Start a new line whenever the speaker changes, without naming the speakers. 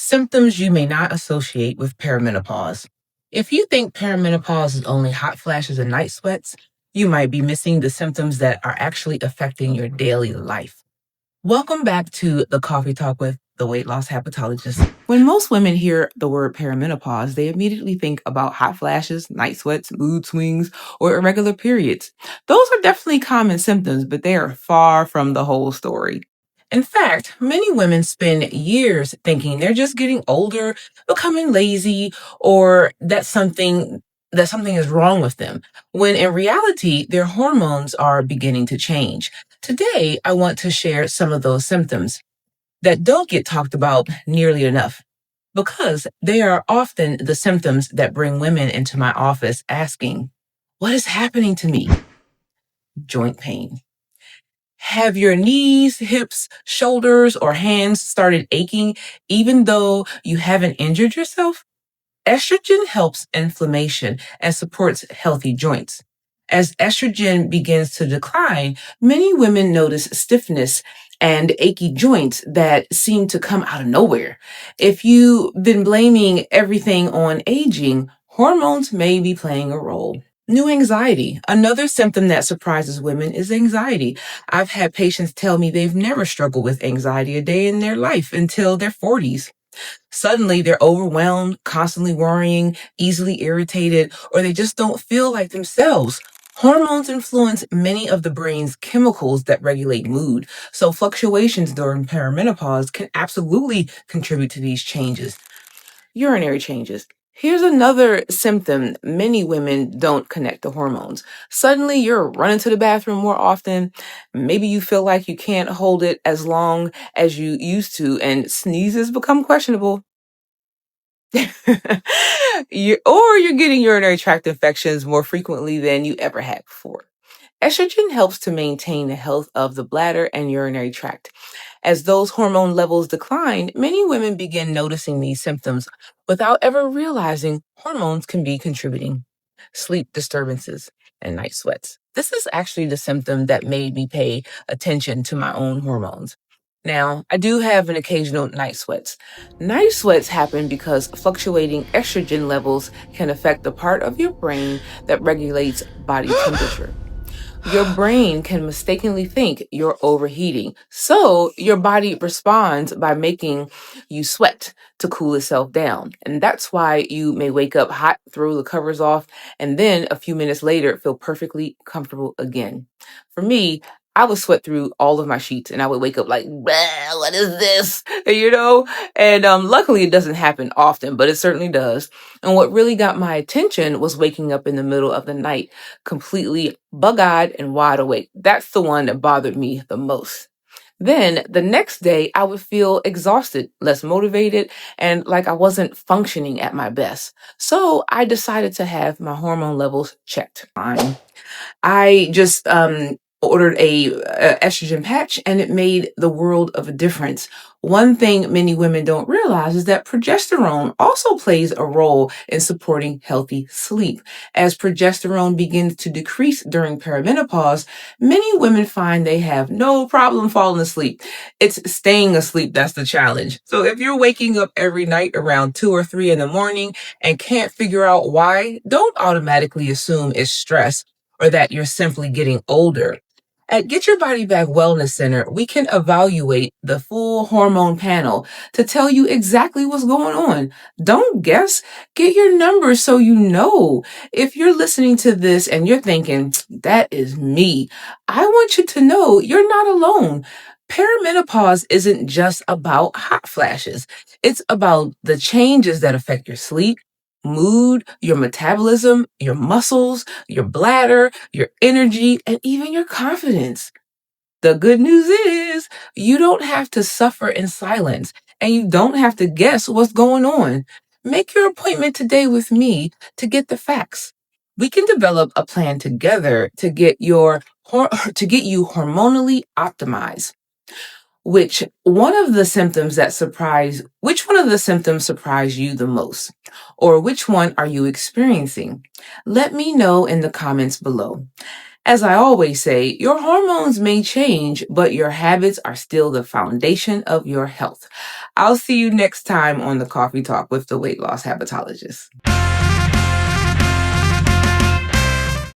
Symptoms you may not associate with perimenopause. If you think perimenopause is only hot flashes and night sweats, you might be missing the symptoms that are actually affecting your daily life. Welcome back to the Coffee Talk with the Weight Loss Habitologist. When most women hear the word perimenopause, they immediately think about hot flashes, night sweats, mood swings, or irregular periods. Those are definitely common symptoms, but they are far from the whole story. In fact, many women spend years thinking they're just getting older, becoming lazy, or that something is wrong with them, when in reality, their hormones are beginning to change. Today, I want to share some of those symptoms that don't get talked about nearly enough because they are often the symptoms that bring women into my office asking, "What is happening to me?" Joint pain. Have your knees, hips, shoulders, or hands started aching even though you haven't injured yourself? Estrogen helps inflammation and supports healthy joints. As estrogen begins to decline, many women notice stiffness and achy joints that seem to come out of nowhere. If you've been blaming everything on aging, hormones may be playing a role. New anxiety. Another symptom that surprises women is anxiety. I've had patients tell me they've never struggled with anxiety a day in their life until their 40s. Suddenly, they're overwhelmed, constantly worrying, easily irritated, or they just don't feel like themselves. Hormones influence many of the brain's chemicals that regulate mood, so fluctuations during perimenopause can absolutely contribute to these changes. Urinary changes. Here's another symptom many women don't connect to hormones. Suddenly, you're running to the bathroom more often. Maybe you feel like you can't hold it as long as you used to, and sneezes become questionable. You're getting urinary tract infections more frequently than you ever had before. Estrogen helps to maintain the health of the bladder and urinary tract. As those hormone levels decline, many women begin noticing these symptoms without ever realizing hormones can be contributing. Sleep disturbances and night sweats. This is actually the symptom that made me pay attention to my own hormones. Now, I do have an occasional night sweats. Night sweats happen because fluctuating estrogen levels can affect the part of your brain that regulates body temperature. Your brain can mistakenly think you're overheating. So your body responds by making you sweat to cool itself down. And that's why you may wake up hot, throw the covers off, and then a few minutes later feel perfectly comfortable again. For me, I would sweat through all of my sheets and I would wake up like, "Bah, what is this?" And luckily it doesn't happen often, but it certainly does. And what really got my attention was waking up in the middle of the night completely bug-eyed and wide awake. That's the one that bothered me the most. Then the next day, I would feel exhausted, less motivated, and like I wasn't functioning at my best. So I decided to have my hormone levels checked. I just ordered a estrogen patch and it made the world of a difference. One thing many women don't realize is that progesterone also plays a role in supporting healthy sleep. As progesterone begins to decrease during perimenopause, many women find they have no problem falling asleep. It's staying asleep that's the challenge. So if you're waking up every night around 2 or 3 in the morning and can't figure out why, don't automatically assume it's stress or that you're simply getting older. At Get Your Body Back Wellness Center, we can evaluate the full hormone panel to tell you exactly what's going on. Don't guess. Get your numbers so you know. If you're listening to this and you're thinking, "That is me," I want you to know you're not alone. Perimenopause isn't just about hot flashes. It's about the changes that affect your sleep, mood, your metabolism, your muscles, your bladder, your energy, and even your confidence. The good news is you don't have to suffer in silence and you don't have to guess what's going on. Make your appointment today with me to get the facts. We can develop a plan together to get you hormonally optimized. Which one of the symptoms surprise you the most? Or which one are you experiencing? Let me know in the comments below. As I always say, your hormones may change, but your habits are still the foundation of your health. I'll see you next time on the Coffee Talk with the Weight Loss Habitologist.